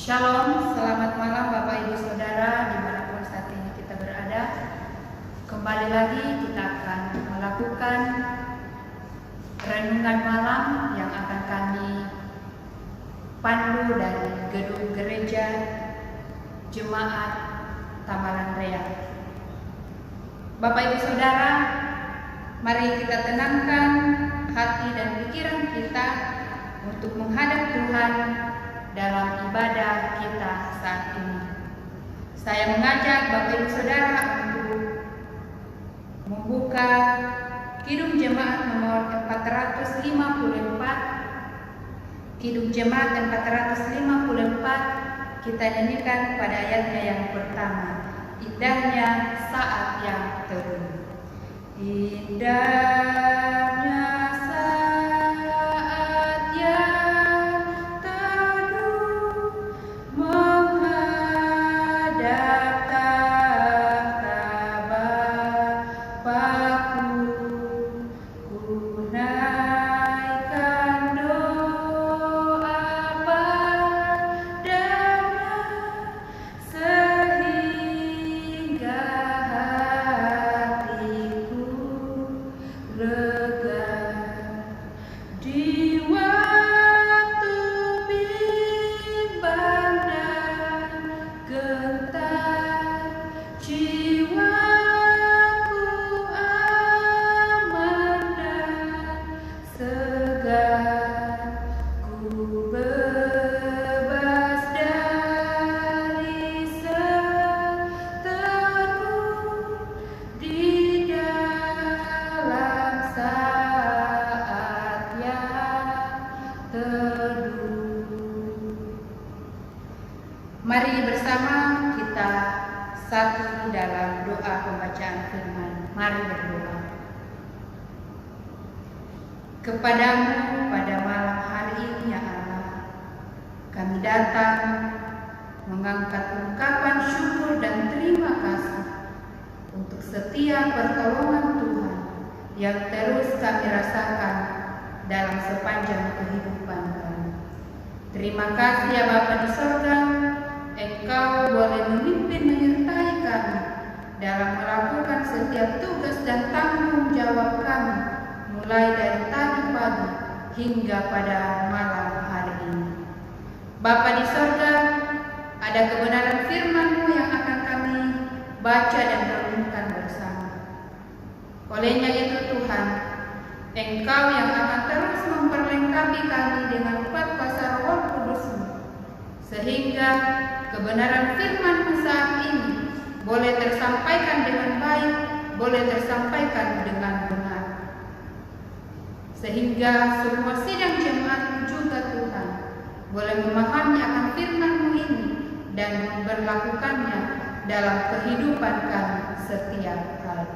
Shalom, selamat malam Bapak Ibu Saudara dimanapun saat ini kita berada. Kembali lagi kita akan melakukan renungan malam yang akan kami pandu dari gedung gereja Jemaat Tamalan Raya. Bapak Ibu Saudara, mari kita tenangkan hati dan pikiran kita untuk menghadap Tuhan dalam ibadah kita saat ini. Saya mengajak Bapak Ibu Saudara untuk membuka Kidung Jemaat nomor 454. Kidung Jemaat 454 kita nyanyikan pada ayatnya yang pertama. Indahnya saat yang teduh. Indahnya saat yang teduh menghadap tahta Bapa-Ku, ku naikkan doa padanya sehingga hatiku lega. Di waktu bimbang dan gentar, jiwaku aman dan segar. Ku bebas dari seteru di dalam saat yang teduh. Mari bersama kita satu dalam doa pembacaan firman. Mari berdoa. Kepadamu pada malam hari ini ya Allah, kami datang mengangkat ungkapan syukur dan terima kasih untuk setiap pertolongan Tuhan yang terus kami rasakan dalam sepanjang kehidupan kami. Terima kasih ya Bapa di sorga, Engkau boleh memimpin menyertai kami dalam melakukan setiap tugas dan tanggung jawab kami, mulai dari tadi pagi hingga pada malam hari ini. Bapa di sorga, ada kebenaran firman-Mu yang akan kami baca dan renungkan bersama. Olehnya itu Tuhan, Engkau yang akan terus memperlengkapi kami dengan kuat kuasa Roh Kudus-Mu, sehingga kebenaran firman-Mu saat ini boleh tersampaikan dengan baik, boleh tersampaikan dengan benar, sehingga semua sidang jemaat juga Tuhan boleh memahami akan firman-Mu ini dan memberlakukannya dalam kehidupan kami setiap hari.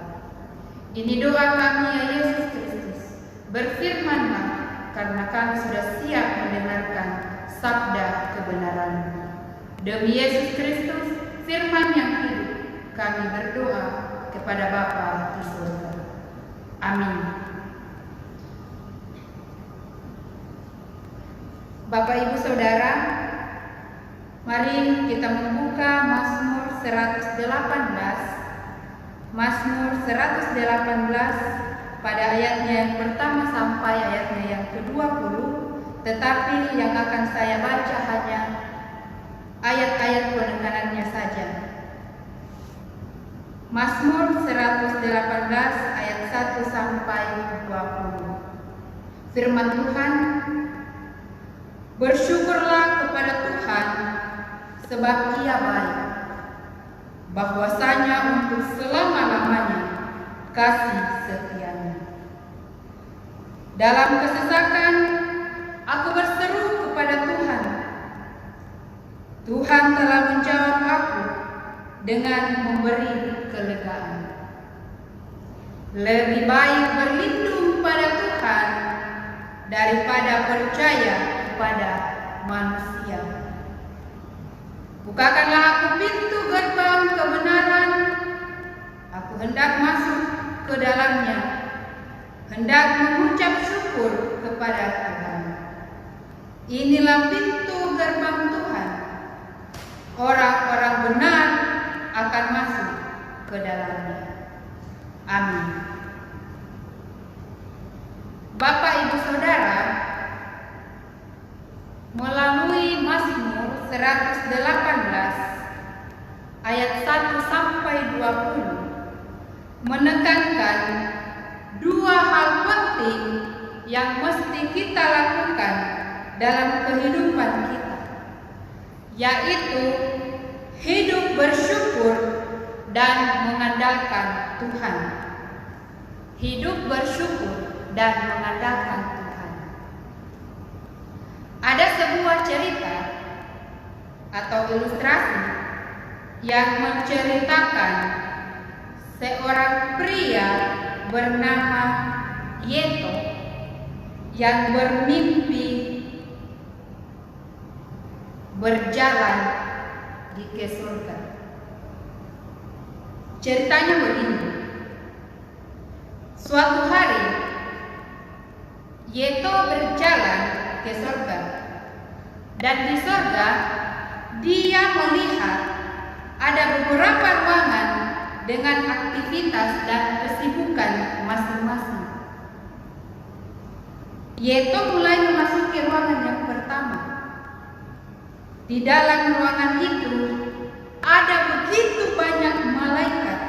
Ini doa kami ya Yesus Kristus. Berfirman-Lah, karena kami sudah siap mendengarkan sabda kebenaran-Mu. Demi Yesus Kristus, firman yang hidup, kami berdoa kepada Bapa di surga. Amin. Bapak Ibu Saudara, mari kita membuka Mazmur 118. Mazmur 118 pada ayatnya yang pertama sampai ayatnya yang ke-20, tetapi yang akan saya baca hanya ayat-ayat penekanannya saja. Mazmur 118 ayat 1 sampai 20. Firman Tuhan, bersyukurlah kepada Tuhan sebab Ia baik, bahwasanya untuk selama-lamanya kasih setia-Nya. Dalam kesesakan aku berseru kepada Tuhan. Tuhan telah menjawab aku dengan memberi kelegaan. Lebih baik berlindung pada Tuhan daripada percaya kepada manusia. Bukakanlah aku pintu gerbang kebenaran, aku hendak masuk ke dalamnya, hendak mengucap syukur kepada Tuhan. Inilah pintu gerbang Tuhan, 118 ayat 1 sampai 20 menekankan dua hal penting yang mesti kita lakukan dalam kehidupan kita, yaitu hidup bersyukur dan mengandalkan Tuhan. Hidup bersyukur dan mengandalkan Tuhan. Ada sebuah cerita atau ilustrasi yang menceritakan seorang pria bernama Yeto yang bermimpi berjalan ke surga. Ceritanya begini. Suatu hari Yeto berjalan ke surga, dan di surga dia melihat ada beberapa ruangan dengan aktivitas dan kesibukan masing-masing. Yeto mulai memasuki ruangan yang pertama. Di dalam ruangan itu ada begitu banyak malaikat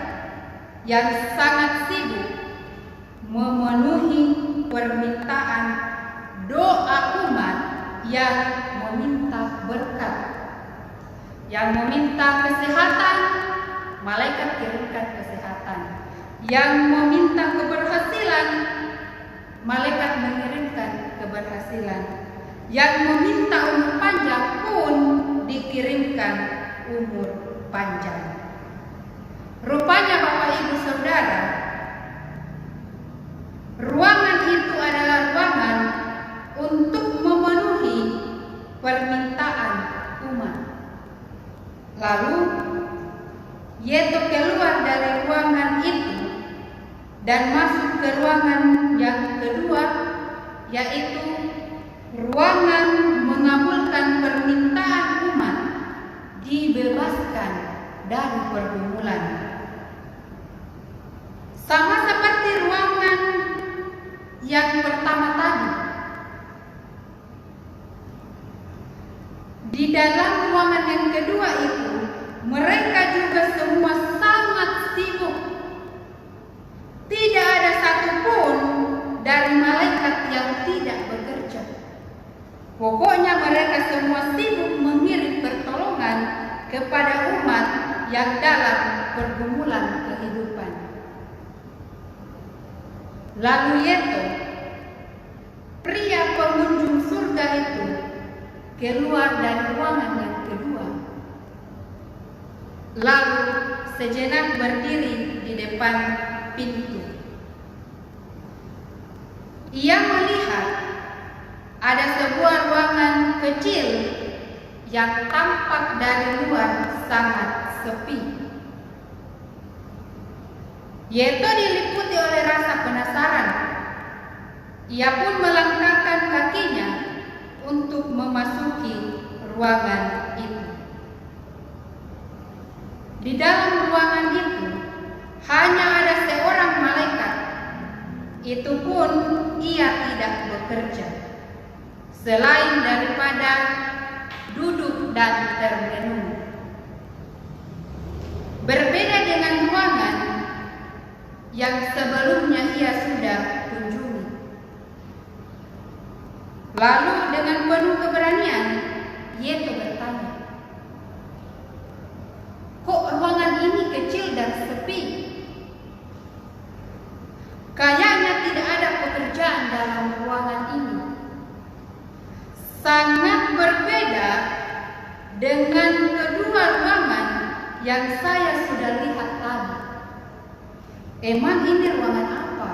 yang sangat sibuk memenuhi permintaan doa umat yang meminta berkat, yang meminta kesehatan, malaikat kirimkan kesehatan, yang meminta keberhasilan, malaikat mengirimkan keberhasilan, yang meminta umur panjang pun dikirimkan umur panjang. Rupanya Bapak Ibu Saudara, ruangan itu adalah ruangan untuk memenuhi permintaan umat. Lalu Yeto keluar dari ruangan itu dan masuk ke ruangan yang kedua, yaitu ruangan mengabulkan permintaan umat dibebaskan dari pergumulan. Sama seperti ruangan yang pertama tadi. Di dalam ruangan yang kedua itu, mereka juga semua sangat sibuk. Tidak ada satupun dari malaikat yang tidak bekerja. Pokoknya mereka semua sibuk mengirim pertolongan kepada umat yang dalam pergumulan kehidupan. Lalu Yeto, pria pengunjung surga itu, keluar dari ruangan yang kedua. Lalu sejenak berdiri di depan pintu. Ia melihat ada sebuah ruangan kecil yang tampak dari luar sangat sepi. Yeto diliputi oleh rasa penasaran. Ia pun melangkahkan kakinya untuk memasuki ruangan itu. Di dalam ruangan itu hanya ada seorang malaikat. Itu pun ia tidak bekerja, selain daripada duduk dan termenung. Berbeda dengan ruangan yang sebelumnya ia sudah kunjungi. Lalu dengan penuh keberanian, Yeto bertanya, "Kok ruangan ini kecil dan sepi? Kayaknya tidak ada pekerjaan dalam ruangan ini. Sangat berbeda dengan kedua ruangan yang saya sudah lihat tadi. Emang ini ruangan apa?"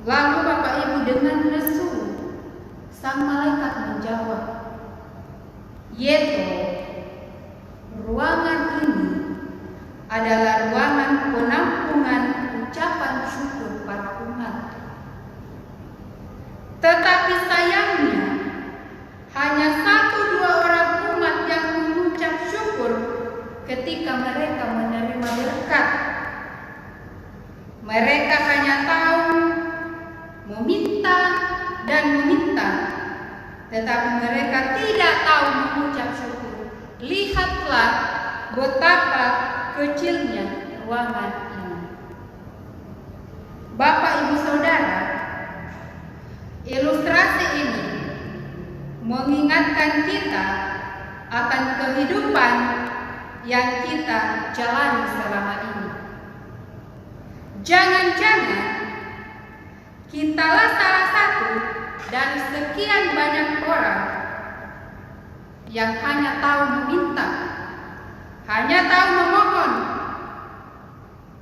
Lalu Bapak Ibu dengan lesu, sang malaikat menjawab, "Yeto, ruangan ini adalah ruangan penampungan ucapan syukur para umat. Tetapi sayangnya hanya 1-2 orang umat yang mengucap syukur ketika mereka menerima berkat. Mereka hanya tahu meminta dan meminta, tetapi mereka tidak tahu mengucap syukur. Lihatlah betapa kecilnya ruangan ini. Bapak Ibu Saudara, ilustrasi ini mengingatkan kita akan kehidupan yang kita jalani selama ini. Jangan-jangan kitalah salah satu dari sekian banyak orang yang hanya tahu meminta, hanya tahu memohon,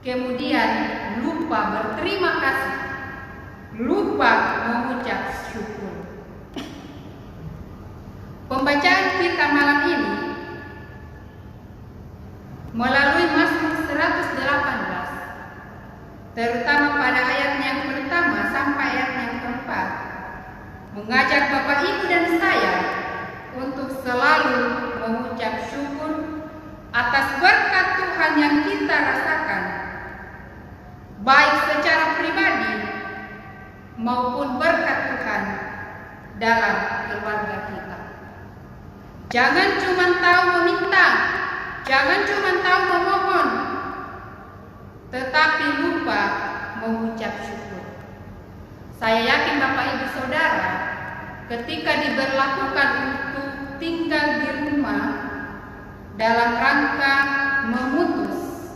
kemudian lupa berterima kasih, lupa mengucap syukur. Pembacaan kita malam ini melalui Mazmur 118, terutama pada ayat yang pertama sampai ayat yang keempat, mengajak Bapak Ibu dan saya untuk selalu mengucap syukur atas berkat Tuhan yang kita rasakan, baik secara pribadi maupun berkat Tuhan dalam keluarga kita. Jangan cuma tahu meminta, jangan cuma tahu memohon, tetapi lupa mengucap syukur. Saya yakin Bapak Ibu Saudara, ketika diberlakukan untuk tinggal di rumah dalam rangka memutus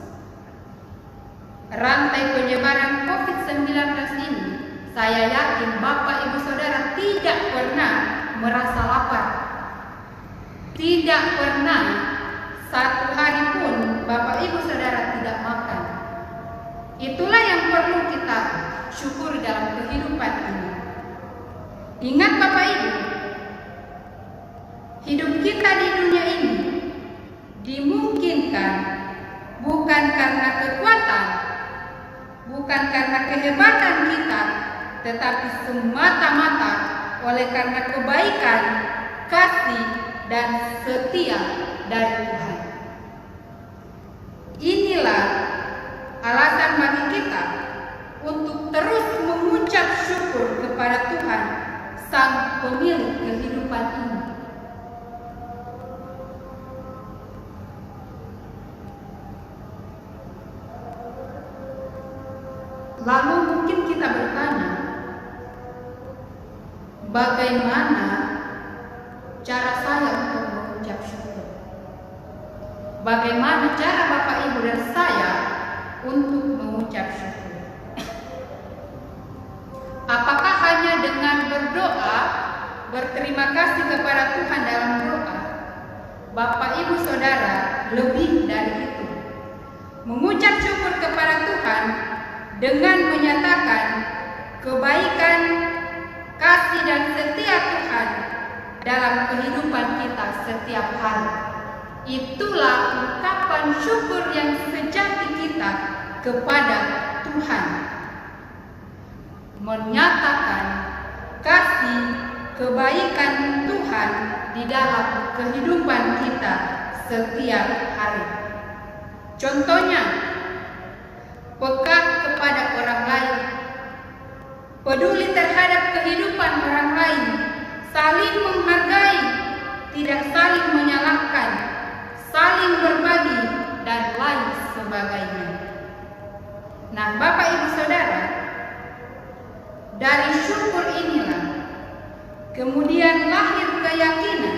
rantai penyebaran COVID-19 ini, saya yakin Bapak Ibu Saudara tidak pernah merasa lapar. Tidak pernah satu hari pun Bapak Ibu Saudara tidak makan. Itulah yang perlu kita syukuri dalam kehidupan ini. Ingat Bapak Ibu, hidup kita di dunia ini dimungkinkan bukan karena kekuatan, bukan karena kehebatan kita, tetapi semata-mata oleh karena kebaikan, kasih, dan setia dari Tuhan. Inilah alasan bagi kita untuk terus mengucap syukur kepada Tuhan, Sang Pemilik kehidupan ini. Lalu mungkin kita bertanya, bagaimana cara saya untuk mengucap syukur? Bagaimana cara Bapak Ibu dan saya untuk mengucap syukur? Apakah hanya dengan berdoa, berterima kasih kepada Tuhan dalam doa? Bapak Ibu Saudara, lebih dari itu. Mengucap syukur kepada Tuhan dengan menyatakan kebaikan, kasih, dan setia Tuhan dalam kehidupan kita setiap hari. Itulah ungkapan syukur yang sejati kita kepada Tuhan. Menyatakan kasih, kebaikan Tuhan di dalam kehidupan kita setiap hari. Contohnya, peka kepada orang lain, peduli terhadap kehidupan orang lain, saling menghargai, tidak saling menyalahkan, saling berbagi, dan lain sebagainya. Nah, Bapak Ibu Saudara, dari syukur inilah kemudian lahir keyakinan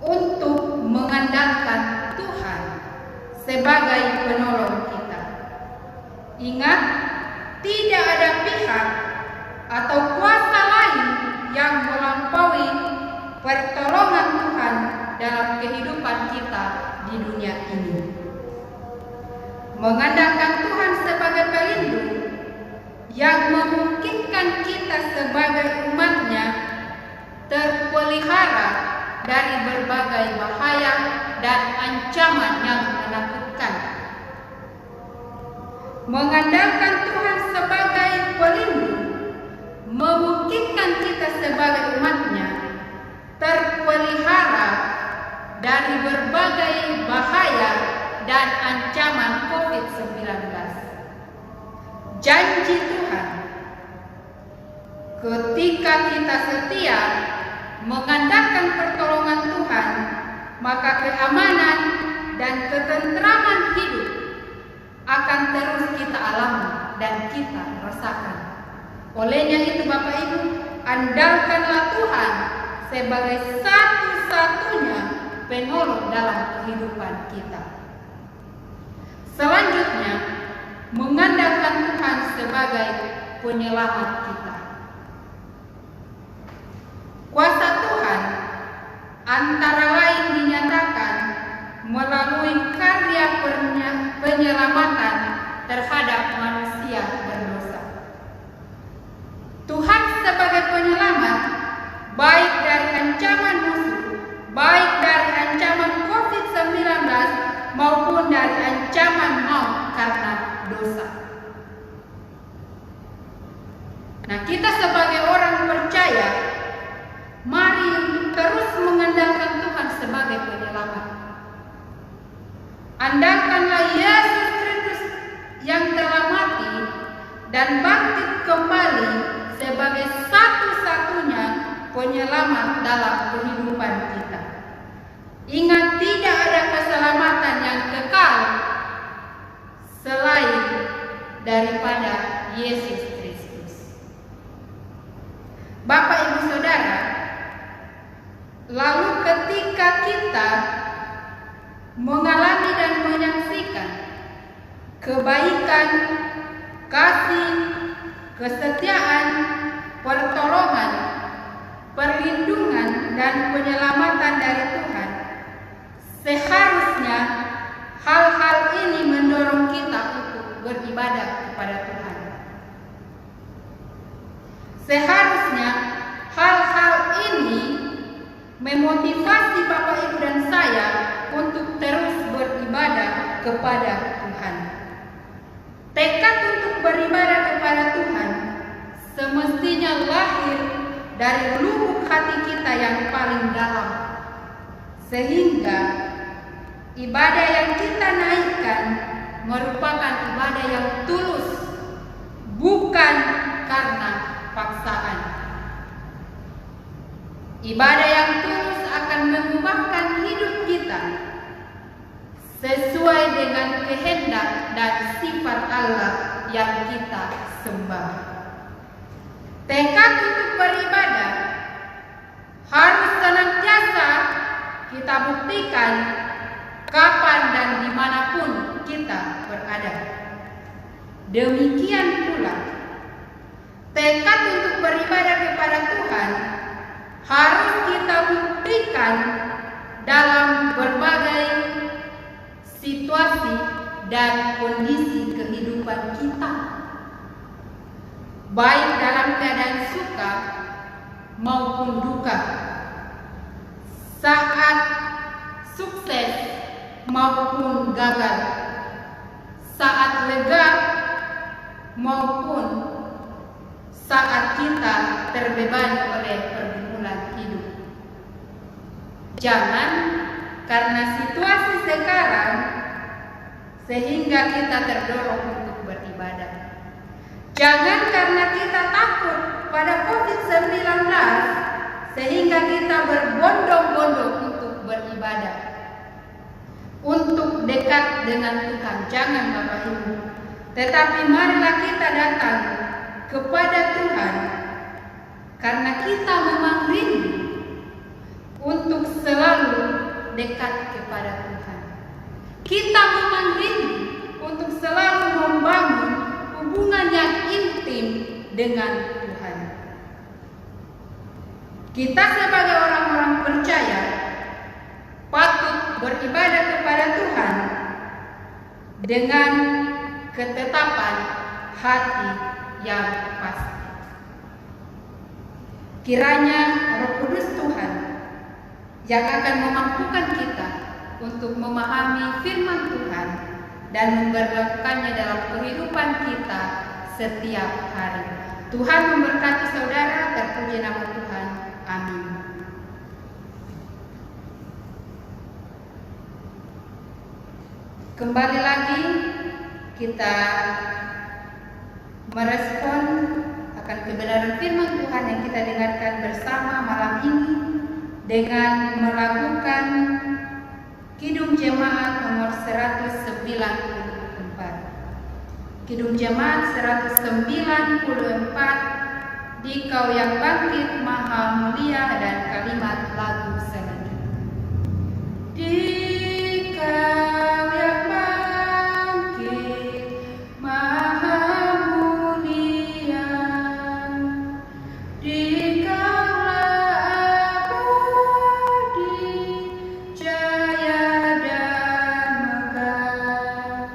untuk mengandalkan Tuhan sebagai penolong kita. Ingat, tidak ada pihak atau kuasa lain yang melampaui pertolongan Tuhan dalam kehidupan kita di dunia ini. Mengandalkan Tuhan sebagai pelindung yang memungkinkan kita sebagai umat-Nya terpelihara dari berbagai bahaya dan ancaman yang menakutkan. Mengandalkan Tuhan sebagai pelindung memungkinkan kita sebagai umat-Nya terpelihara dari berbagai bahaya dan ancaman COVID-19. Janji Tuhan, Ketika kita setia mengandalkan pertolongan Tuhan, maka keamanan dan ketentraman hidup akan terus kita alami dan kita rasakan. Olehnya itu Bapak Ibu, andalkanlah Tuhan sebagai satu-satunya penolong dalam kehidupan kita. Selanjutnya, mengandalkan Tuhan sebagai penyelamat kita. Kuasa Tuhan antara lain dinyatakan melalui karya penyelamatan terhadap manusia berdosa. Tuhan sebagai penyelamat baik dari ancaman musuh, baik dari ancaman COVID-19 maupun dari ancaman maut karena dosa. Nah, kita sebagai orang percaya, mari terus mengandalkan Tuhan sebagai penyelamat. Andalkanlah Yesus Kristus yang telah mati dan bangkit kembali sebagai satu-satunya penyelamat dalam kehidupan kita. Ingat, tidak ada keselamatan yang kekal selain daripada Yesus Kristus. Bapak Ibu Saudara, lalu ketika kita mengalami dan menyaksikan kebaikan, kasih, kesetiaan, pertolongan, perlindungan, dan penyelamatan dari Tuhan, seharusnya hal-hal ini mendorong kita untuk beribadah kepada Tuhan. Seharusnya hal-hal ini memotivasi Bapak Ibu dan saya untuk terus beribadah kepada Tuhan. Tekad untuk beribadah kepada Tuhan semestinya lahir dari lubuk hati kita yang paling dalam, sehingga ibadah yang kita naikkan merupakan ibadah yang tulus, bukan karena paksaan. Ibadah yang tulus akan mengubahkan hidup kita sesuai dengan kehendak dan sifat Allah yang kita sembah. Tekad untuk beribadah harus senantiasa kita buktikan kapan dan dimanapun kita berada. Demikian pula, tekad untuk beribadah kepada Tuhan harus kita buktikan dalam berbagai situasi dan kondisi kehidupan kita, baik dalam keadaan suka maupun duka, saat sukses maupun gagal, saat lega maupun saat kita terbebani oleh pergumulan hidup. Jangan karena situasi sekarang sehingga kita terdorong untuk beribadah. Jangan karena kita takut pada COVID-19 sehingga kita berbondong-bondong untuk beribadah, untuk dekat dengan Tuhan. Jangan Bapak Ibu. Tetapi marilah kita datang kepada Tuhan karena kita memang rindu untuk selalu dekat kepada Tuhan. Kita memang rindu untuk selalu membangun hubungan yang intim dengan Tuhan. Kita sebagai orang-orang percaya patut beribadah kepada Tuhan dengan ketetapan hati yang pasti. Kiranya Roh Kudus Tuhan yang akan memampukan kita untuk memahami firman Tuhan dan memberlakukannya dalam kehidupan kita setiap hari. Tuhan memberkati saudara, terpuji nama Tuhan. Amin. Kembali lagi kita merespon akan kebenaran firman Tuhan yang kita dengarkan bersama malam ini dengan melakukan Kidung Jemaat nomor 194. Kidung Jemaat 194, Dikau yang bangkit maha mulia, dan kalimat lagu selanjutnya. Dikau yang bangkit maha mulia, dikaulah abadi, jaya dan megah.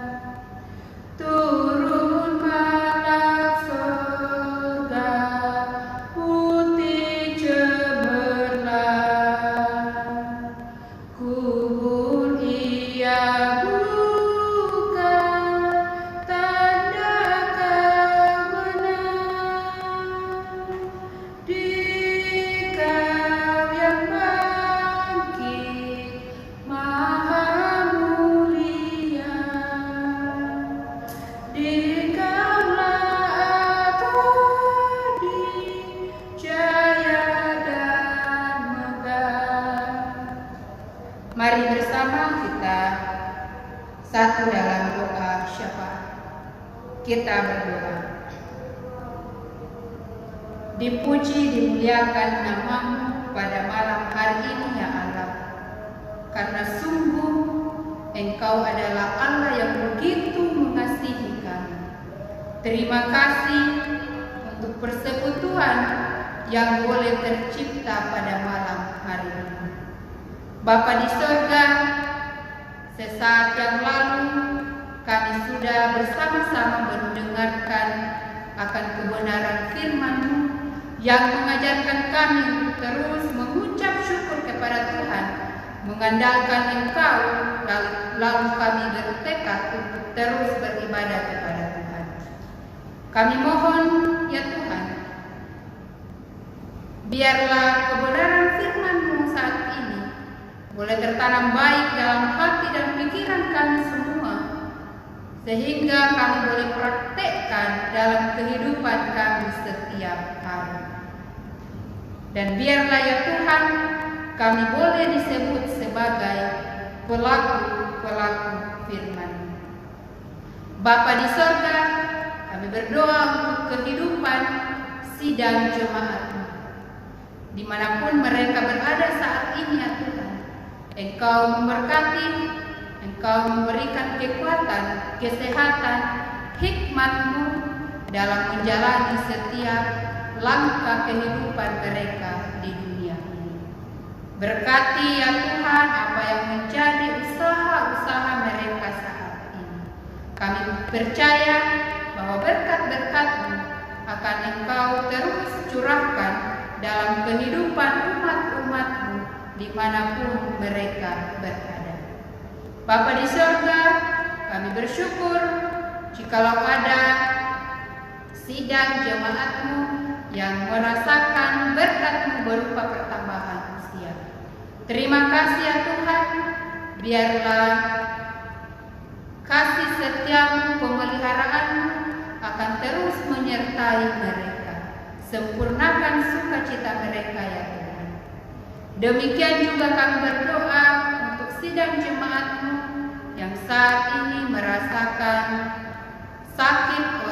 Turun malak surga, putih cemerlang, kubur ia buka, tanda kau menang. Dikau yang bangkit maha mulia, dikaulah abadi, jaya dan megah. Mari bersama kita satu dalam doa syafaat. Kita berdoa. Dipuji, dimuliakan namamu pada malam hari ini ya Allah, karena sungguh Engkau adalah Allah yang begitu mengasihi kami. Terima kasih untuk persekutuan yang boleh tercipta pada malam hari ini. Bapa di sorga, sesaat yang lalu kami sudah bersama-sama mendengarkan akan kebenaran firman-Mu yang mengajarkan kami untuk terus mengucap syukur kepada Tuhan, mengandalkan Engkau, lalu kami bertekad untuk terus beribadah kepada Tuhan. Kami mohon ya Tuhan, biarlah kebenaran firman-Mu saat ini boleh tertanam baik dalam hati dan pikiran kami semua, sehingga kami boleh praktekkan dalam kehidupan kami setiap hari. Dan biarlah ya Tuhan, kami boleh disebut sebagai pelaku-pelaku firman. Bapa di sorga, kami berdoa untuk kehidupan sidang jemaat-Mu, dimanapun mereka berada saat ini ya Tuhan. Engkau memberkati, Engkau memberikan kekuatan, kesehatan, hikmat-Mu dalam menjalani setiap langkah kehidupan mereka di dunia ini. Berkati ya Tuhan apa yang menjadi usaha-usaha mereka saat ini. Kami percaya bahwa berkat-berkat-Mu akan Engkau terus curahkan dalam kehidupan umat-umat-Mu dimanapun mereka berada. Bapa di surga, kami bersyukur jikalau ada sidang jemaat-Mu yang merasakan berkat-Mu berupa pertambahan usia. Terima kasih ya Tuhan, biarlah kasih setia-Mu, pemeliharaan-Mu akan terus menyertai mereka. Sempurnakan sukacita mereka ya Tuhan. Demikian juga kami berdoa untuk sidang jemaat-Mu yang saat ini merasakan sakit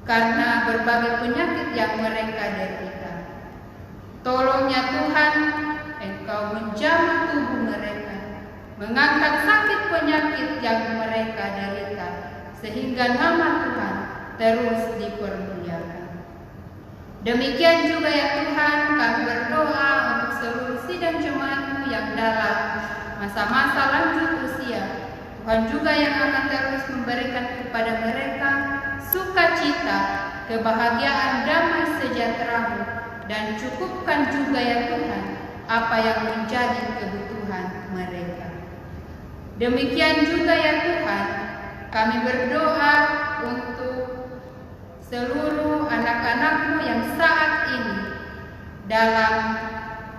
karena berbagai penyakit yang mereka derita. Tolong ya Tuhan, Engkau menjamah tubuh mereka, mengangkat sakit penyakit yang mereka derita, sehingga nama Tuhan terus dipermuliakan. Demikian juga ya Tuhan, kami berdoa untuk seluruh sidang jemaat-Mu yang dalam masa-masa lanjut usia. Tuhan juga yang akan terus memberikan kepada mereka sukacita, kebahagiaan, damai sejahtera-Mu, dan cukupkan juga ya Tuhan apa yang menjadi kebutuhan mereka. Demikian juga ya Tuhan, kami berdoa untuk seluruh anak-anak-Mu yang saat ini dalam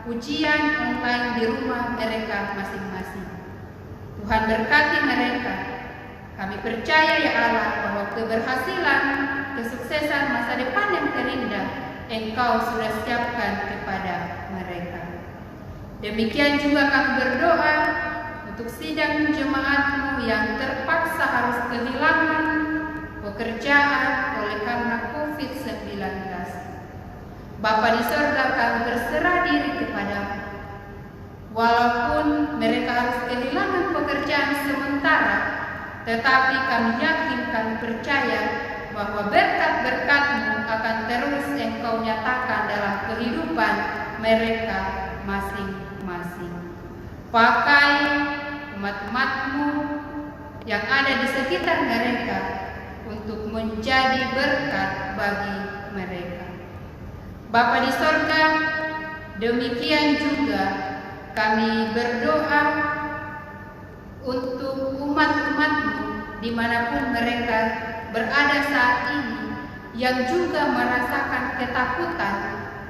ujian online di rumah mereka masing-masing. Tuhan berkati mereka. Kami percaya ya Allah bahwa keberhasilan, kesuksesan masa depan yang terindah Engkau sudah siapkan kepada mereka. Demikian juga kami berdoa untuk sidang jemaat-Mu yang terpaksa harus kehilangan pekerjaan oleh karena COVID-19. Bapa di sorga, kami berserah diri kepada-Mu. Walaupun mereka harus kehilangan pekerjaan sementara, tetapi kami yakin, kami percaya bahwa berkat-berkat-Mu akan terus Engkau nyatakan dalam kehidupan mereka masing-masing. Pakai umat-umat-Mu yang ada di sekitar mereka untuk menjadi berkat bagi mereka. Bapa di sorga, demikian juga kami berdoa untuk umat-umat-Mu dimanapun mereka berada saat ini, yang juga merasakan ketakutan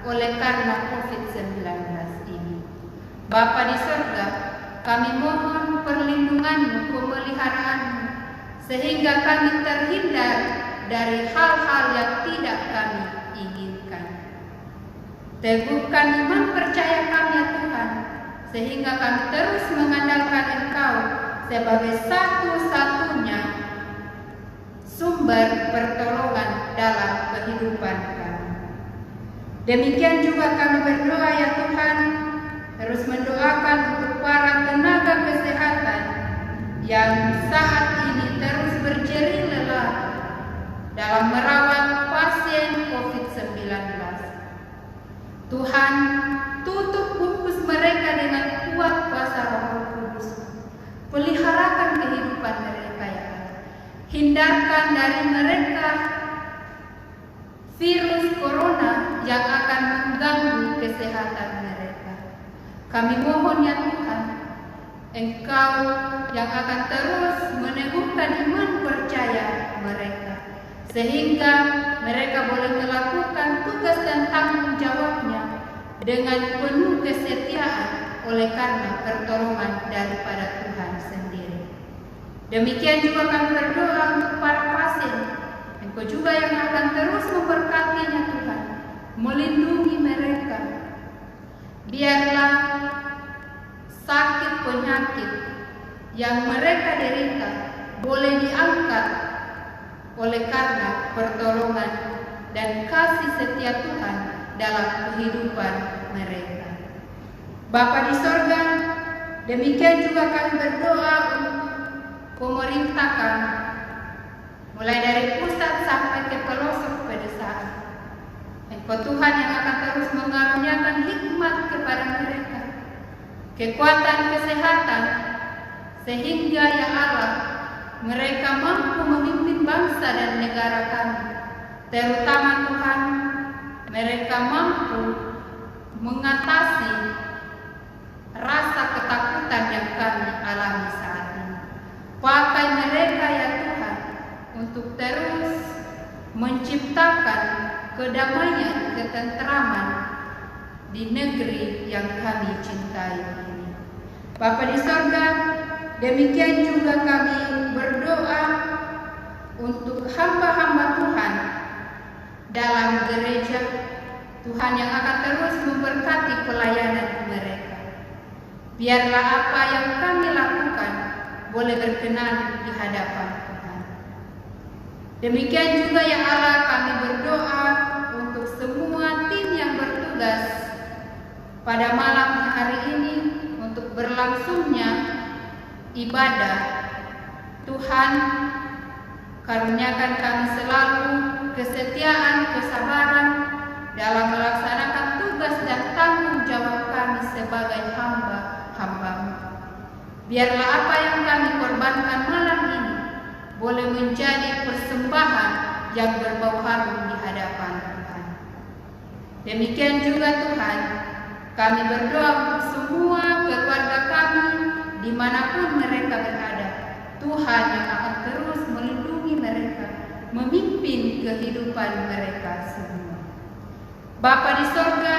oleh karena COVID-19 ini. Bapa di sorga, kami mohon perlindungan-Mu, pemeliharaan-Mu, sehingga kami terhindar dari hal-hal yang tidak kami inginkan. Teguhkan iman percaya kami ya Tuhan, sehingga kami terus mengandalkan Engkau sebagai satu-satunya sumber pertolongan dalam kehidupan kami. Demikian juga kami berdoa ya Tuhan, terus mendoakan untuk para tenaga kesehatan yang saat ini terus berjerih lelah dalam merawat pasien COVID-19. Tuhan, tutup bungkus mereka dengan kuat kuasa Roh Kudus. Peliharakan kehidupan mereka ya Allah. Hindarkan dari mereka virus corona yang akan mengganggu kesehatan mereka. Kami mohon ya Tuhan, Engkau yang akan terus meneguhkan iman percaya mereka, sehingga mereka boleh melakukan tugas dan tanggung jawabnya dengan penuh kesetiaan oleh karena pertolongan daripada Tuhan sendiri. Demikian juga kami berdoa untuk para pasien, Engkau juga yang akan terus memberkatinya Tuhan, melindungi mereka. Biarlah sakit penyakit yang mereka derita boleh diangkat oleh karena pertolongan dan kasih setia Tuhan dalam kehidupan mereka. Bapa di sorga, demikian juga kami berdoa untuk pemerintah kami, mulai dari pusat sampai ke pelosok pedesaan. Engkau Tuhan yang akan terus mengaruniakan hikmat kepada mereka, kekuatan kesehatan, sehingga ya Allah, mereka mampu memimpin bangsa dan negara kami. Terutama Tuhan, mereka mampu mengatasi rasa ketakutan yang kami alami saat ini. Pakai mereka ya Tuhan untuk terus menciptakan kedamaian, ketenteraman di negeri yang kami cintai ini. Bapa di sorga, demikian juga kami berdoa untuk hamba-hamba Tuhan dalam gereja, Tuhan yang akan terus memberkati pelayanan mereka. Biarlah apa yang kami lakukan boleh berkenan di hadapan Tuhan. Demikian juga ya Allah, kami berdoa untuk semua tim yang bertugas pada malam hari ini untuk berlangsungnya ibadah. Tuhan, karuniakan kami selalu kesetiaan, kesabaran dalam melaksanakan tugas dan tanggung jawab kami sebagai hamba-hamba-Mu. Biarlah apa yang kami korbankan malam ini boleh menjadi persembahan yang berbau harum di hadapan Tuhan. Demikian juga Tuhan, kami berdoa untuk semua keluarga kami dimanapun mereka berada. Tuhan yang akan terus melindungi mereka, memimpin kehidupan mereka semua. Bapa di sorga,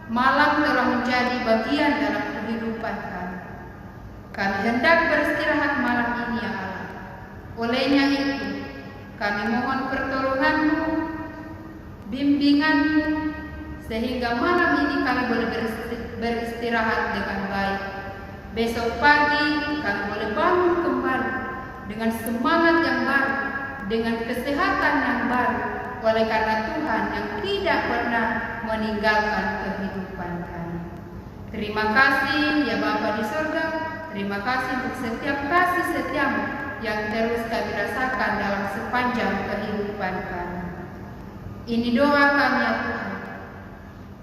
malam telah menjadi bagian dalam kehidupan kami. Kami hendak beristirahat malam ini ya Allah. Olehnya itu, Kami mohon pertolongan-Mu, bimbingan-Mu, sehingga malam ini kami boleh beristirahat dengan baik. Besok pagi kami boleh bangun kembali dengan semangat yang baru, dengan kesehatan yang baru, oleh karena Tuhan yang tidak pernah meninggalkan kehidupan kami. Terima kasih ya Bapa di surga, terima kasih untuk setiap kasih setia-Mu yang terus kami rasakan dalam sepanjang kehidupan kami. Ini doa kami ya Tuhan,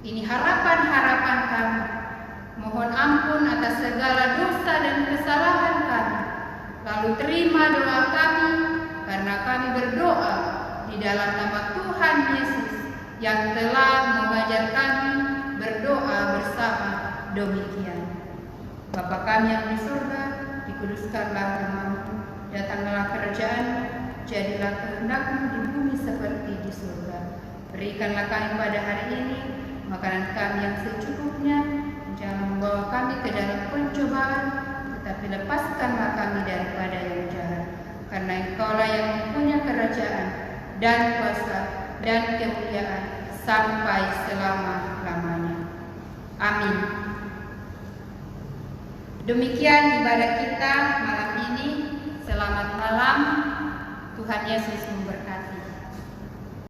ini harapan-harapan kami. Mohon ampun atas segala dosa dan kesalahan kami. Lalu terima doa kami, karena kami berdoa di dalam nama Tuhan Yesus yang telah mengajar kami berdoa bersama demikian. Bapa kami yang di surga, dikuduskanlah nama-Mu, datanglah kerajaan-Mu, jadilah kehendak-Mu di bumi seperti di surga. Berikanlah kami pada hari ini makanan kami yang secukupnya, jangan membawa kami ke dalam pencobaan, tetapi lepaskanlah kami daripada yang jahat. Karena Engkaulah yang mempunyai kerajaan dan kuasa dan kemuliaan sampai selama-lamanya. Amin. Demikian ibadah kita malam ini. Selamat malam. Tuhan Yesus memberkati.